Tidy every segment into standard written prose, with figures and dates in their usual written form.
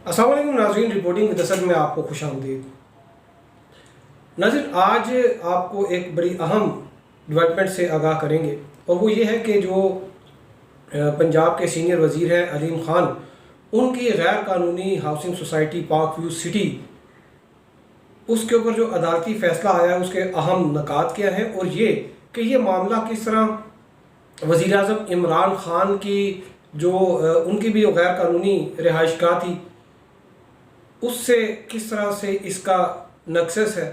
अस्सलाम वालेकुम नाज़रीन, रिपोर्टिंग विद असद में आपको खुशामदीद। नाज़रीन, आज आपको एक बड़ी अहम डेवलपमेंट से आगाह करेंगे और वो ये है कि जो पंजाब के सीनियर वज़ीर हैं अलीम ख़ान, उनकी गैर कानूनी housing society park view city, उसके ऊपर जो अदालती फ़ैसला आया है उसके अहम नकात क्या हैं और ये कि ये मामला किस तरह वज़ीर आज़म इमरान ख़ान की जो उनकी भी जो गैर कानूनी रिहाइशगाह थी उससे किस तरह से इसका नक्सस है,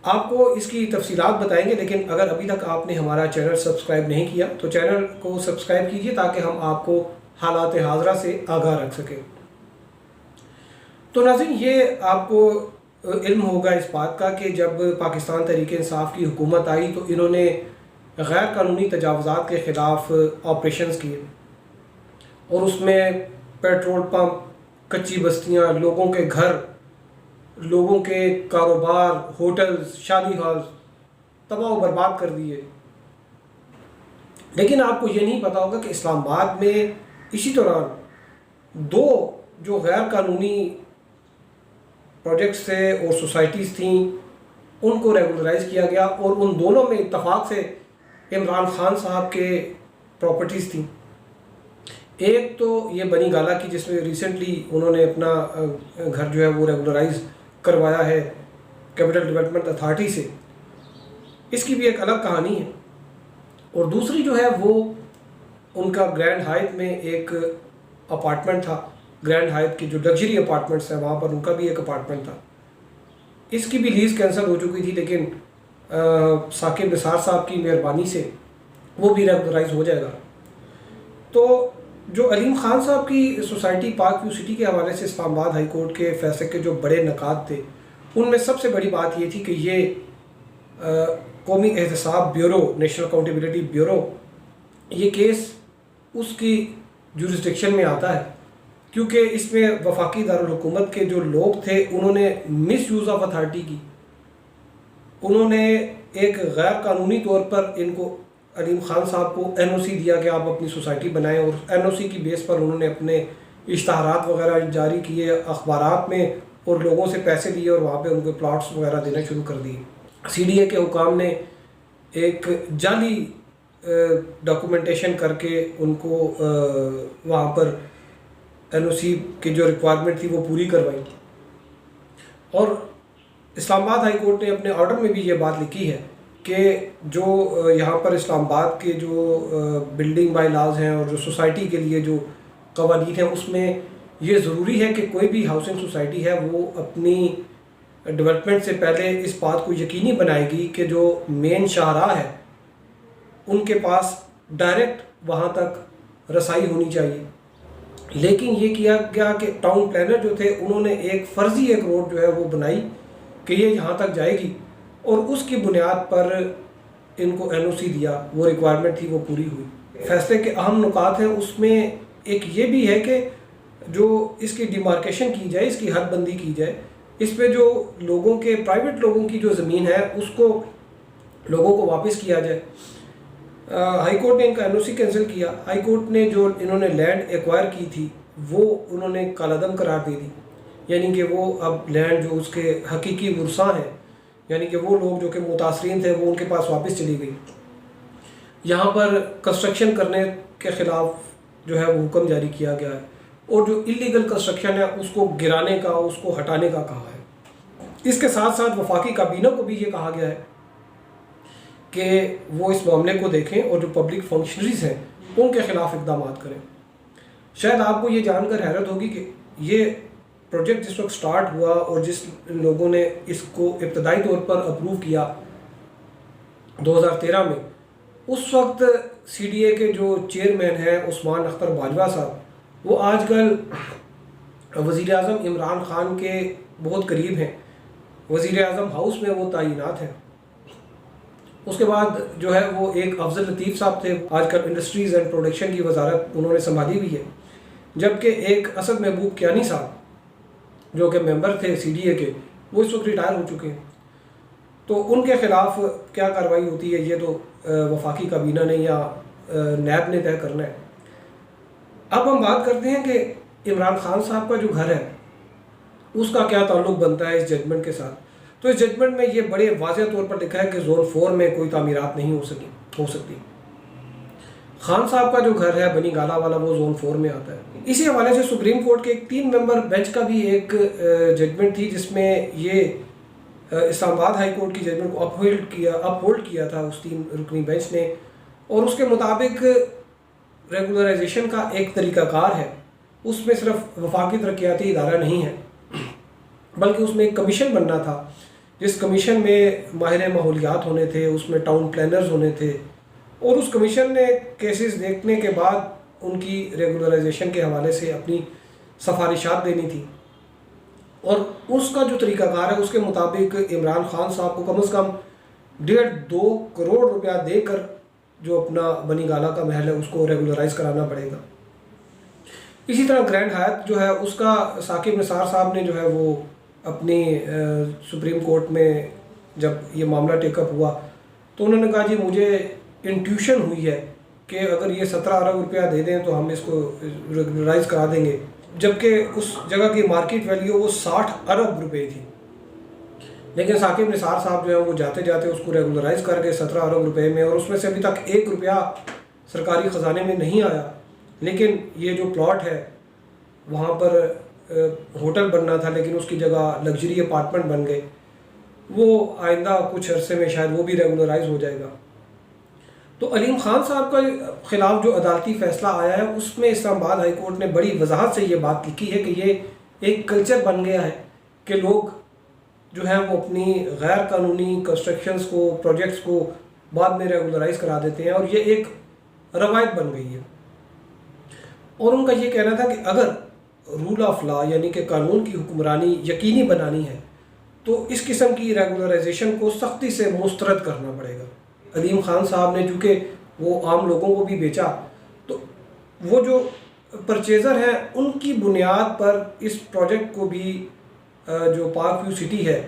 आपको इसकी तफसीलात बताएंगे। लेकिन अगर अभी तक आपने हमारा चैनल सब्सक्राइब नहीं किया तो चैनल को सब्सक्राइब कीजिए ताकि हम आपको हालात हाज़रा से आगाह रख सकें। तो नाज़रीन, ये आपको इल्म होगा इस बात का कि जब पाकिस्तान तहरीक इंसाफ की हुकूमत आई तो इन्होंने गैर कानूनी तजावुज़ात के ख़िलाफ़ ऑपरेशंस किए और उसमें पेट्रोल पंप, कच्ची बस्तियां, लोगों के घर, लोगों के कारोबार, होटल्स, शादी हॉल तबाह बर्बाद कर दिए। लेकिन आपको ये नहीं पता होगा कि इस्लामाबाद में इसी दौरान दो जो गैर कानूनी प्रोजेक्ट्स थे और सोसाइटीज़ थीं उनको रेगुलराइज किया गया और उन दोनों में इत्तफाक से इमरान ख़ान साहब के प्रॉपर्टीज़ थी। एक तो ये बनी गाला की जिसमें रिसेंटली उन्होंने अपना घर जो है वो रेगुलराइज करवाया है कैपिटल डेवलपमेंट अथॉरिटी से, इसकी भी एक अलग कहानी है। और दूसरी जो है वो उनका ग्रैंड हाइट में एक अपार्टमेंट था, ग्रैंड हाइट की जो लग्जरी अपार्टमेंट्स हैं वहाँ पर उनका भी एक अपार्टमेंट था। इसकी भी लीज़ कैंसिल हो चुकी थी लेकिन साकिब निसार साहब की मेहरबानी से वो भी रेगुलराइज हो जाएगा। तो जो अलीम ख़ान साहब की सोसाइटी पार्क व्यू सिटी के हवाले से इस्लामाबाद हाई कोर्ट के फैसले के जो बड़े नकात थे उनमें सबसे बड़ी बात ये थी कि ये कौमी एहतसाब ब्यूरो, नेशनल अकाउंटेबिलिटी ब्यूरो, ये केस उसकी जुरिस्डिक्शन में आता है क्योंकि इसमें वफाकी दारुल हुकूमत के जो लोग थे उन्होंने मिस यूज़ ऑफ अथॉरिटी की। उन्होंने एक गैर कानूनी तौर पर इनको अलीम ख़ान साहब को एनओसी दिया कि आप अपनी सोसाइटी बनाएं और एनओसी की बेस पर उन्होंने अपने इश्तहारात वगैरह जारी किए अखबारात में और लोगों से पैसे लिए और वहाँ पे उनको प्लॉट्स वगैरह देना शुरू कर दिए। सीडीए के हुकाम ने एक जाली डॉक्यूमेंटेशन करके उनको वहाँ पर एनओसी की जो रिक्वायरमेंट थी वो पूरी करवाई। और इस्लामाबाद हाई कोर्ट ने अपने ऑर्डर में भी ये बात लिखी है कि जो यहाँ पर इस्लामाबाद के जो बिल्डिंग बाय लॉज हैं और जो सोसाइटी के लिए जो कवानीन हैं उसमें ये ज़रूरी है कि कोई भी हाउसिंग सोसाइटी है वो अपनी डेवलपमेंट से पहले इस बात को यकीनी बनाएगी कि जो मेन शाहराह है उनके पास डायरेक्ट वहाँ तक रसाई होनी चाहिए। लेकिन ये किया गया कि टाउन प्लानर जो थे उन्होंने एक फ़र्ज़ी एक रोड जो है वो बनाई कि ये यहाँ तक जाएगी और उसकी बुनियाद पर इनको एनओसी दिया, वो रिक्वायरमेंट थी वो पूरी हुई। फैसले के अहम नुकात हैं उसमें एक ये भी है कि जो इसकी डिमार्केशन की जाए, इसकी हदबंदी की जाए, इस पे जो लोगों के प्राइवेट लोगों की जो ज़मीन है उसको लोगों को वापस किया जाए। हाई कोर्ट ने इनका एनओसी कैंसिल किया। हाई कोर्ट ने जो इन्होंने लैंड एक्वायर की थी वो उन्होंने कालादम करार दे दी, यानी कि वो अब लैंड जो उसके हकीकी वर्सा हैं, यानी कि वो लोग जो कि मुतासरीन थे वो उनके पास वापस चली गई। यहाँ पर कंस्ट्रक्शन करने के ख़िलाफ़ जो है वो हुक्म जारी किया गया है और जो इलीगल कंस्ट्रक्शन है उसको गिराने का, उसको हटाने का कहा है। इसके साथ साथ वफाकी काबीना को भी ये कहा गया है कि वो इस मामले को देखें और जो पब्लिक फंक्शनरीज हैं उनके ख़िलाफ़ इक़दाम करें। शायद आपको ये जानकर हैरत होगी कि ये प्रोजेक्ट जिस वक्त स्टार्ट हुआ और जिस लोगों ने इसको इब्तदाई तौर पर अप्रूव किया 2013 में, उस वक्त सीडीए के जो चेयरमैन हैं उस्मान अख्तर बाजवा साहब, वो आजकल वज़ीर आज़म इमरान ख़ान के बहुत करीब हैं, वज़ीर आज़म हाउस में वो तैनात हैं। उसके बाद जो है वो एक अफजल लतीफ़ साहब थे, आजकल इंडस्ट्रीज़ एंड प्रोडक्शन की वजारत उन्होंने संभाली हुई है, जबकि एक असद महबूब कियानी साहब जो कि मेंबर थे सीडीए के वो इस वक्त रिटायर हो चुके हैं। तो उनके ख़िलाफ़ क्या कार्रवाई होती है ये तो वफाकी काबीना ने या नैब ने तय करना है। अब हम बात करते हैं कि इमरान खान साहब का जो घर है उसका क्या ताल्लुक बनता है इस जजमेंट के साथ। तो इस जजमेंट में ये बड़े वाज़ेह तौर पर लिखा है कि जोन 4 में कोई तामीरात नहीं हो सकती। खान साहब का जो घर है बनी गाला वाला वो जोन 4 में आता है। इसी हवाले से सुप्रीम कोर्ट के एक 3 मेंबर बेंच का भी एक जजमेंट थी जिसमें ये इस्लामाबाद हाई कोर्ट की जजमेंट को अपहोल्ड किया था उस 3 रुकनी बेंच ने। और उसके मुताबिक रेगुलराइजेशन का एक तरीक़ाकार है, उसमें सिर्फ वफाकी तरक्याती इदारा नहीं है बल्कि उसमें एक कमीशन बनना था जिस कमीशन में माहिर माहौलियात होने थे, उसमें टाउन प्लानर्स होने थे और उस कमीशन ने केसेस देखने के बाद उनकी रेगुलराइजेशन के हवाले से अपनी सिफारिशात देनी थी। और उसका जो तरीक़ाकार है उसके मुताबिक इमरान खान साहब को कम से कम 1.5-2 करोड़ रुपया देकर जो अपना बनी गाला का महल है उसको रेगुलराइज कराना पड़ेगा। इसी तरह ग्रैंड हयात जो है उसका साकिब निसार साहब ने जो है वो अपनी सुप्रीम कोर्ट में जब ये मामला टेकअप हुआ तो उन्होंने कहा जी मुझे इंट्यूशन हुई है कि अगर ये 17 अरब रुपया दे दें तो हम इसको रेगुलराइज करा देंगे, जबकि उस जगह की मार्केट वैल्यू वो 60 अरब रुपए थी। लेकिन साकिब निसार साहब जो है वो जाते जाते उसको रेगुलराइज कर गए 17 अरब रुपए में और उसमें से अभी तक 1 रुपया सरकारी ख़जाने में नहीं आया। लेकिन ये जो प्लॉट है वहाँ पर होटल बनना था लेकिन उसकी जगह लग्जरी अपार्टमेंट बन गए, वो आइंदा कुछ अरसे में शायद वो भी रेगुलराइज हो जाएगा। तो अलीम खान साहब के ख़िलाफ़ जो अदालती फ़ैसला आया है उसमें इस्लामाबाद हाई कोर्ट ने बड़ी वजाहत से ये बात लिखी है कि ये एक कल्चर बन गया है कि लोग जो है वो अपनी गैर कानूनी कंस्ट्रक्शंस को, प्रोजेक्ट्स को बाद में रेगुलराइज करा देते हैं और ये एक रवायत बन गई है। और उनका ये कहना था कि अगर रूल ऑफ लॉ यानी कि कानून की हुक्मरानी यकीनी बनानी है तो इस किस्म की रेगुलराइजेशन को सख्ती से मुस्तरद करना पड़ेगा। अलीम खान साहब ने चूँकि वो आम लोगों को भी बेचा तो वो जो परचेज़र हैं उनकी बुनियाद पर इस प्रोजेक्ट को भी जो पार्क व्यू सिटी है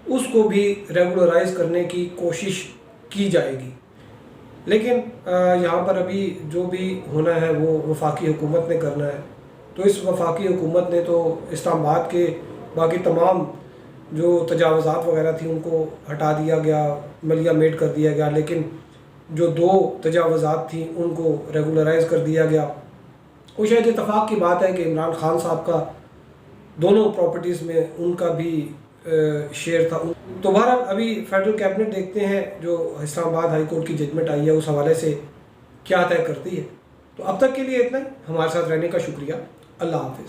उसको भी रेगुलराइज करने की कोशिश की जाएगी। लेकिन यहाँ पर अभी जो भी होना है वो वफाकी हुकूमत ने करना है। तो इस वफाकी हुकूमत ने तो इस्लामाबाद के बाकी तमाम जो तजावज़ात वगैरह थी उनको हटा दिया गया, मलिया मेड कर दिया गया, लेकिन जो 2 तजावज़ात थी उनको रेगुलराइज कर दिया गया। वो शायद इत्तफाक की बात है कि इमरान खान साहब का दोनों प्रॉपर्टीज़ में उनका भी शेयर था। तो बहरहाल अभी फेडरल कैबिनेट देखते हैं जो इस्लामाबाद हाई कोर्ट की जजमेंट आई है उस हवाले से क्या तय करती है। तो अब तक के लिए इतना ही। हमारे साथ रहने का शुक्रिया। अल्लाह हाफ़िज़।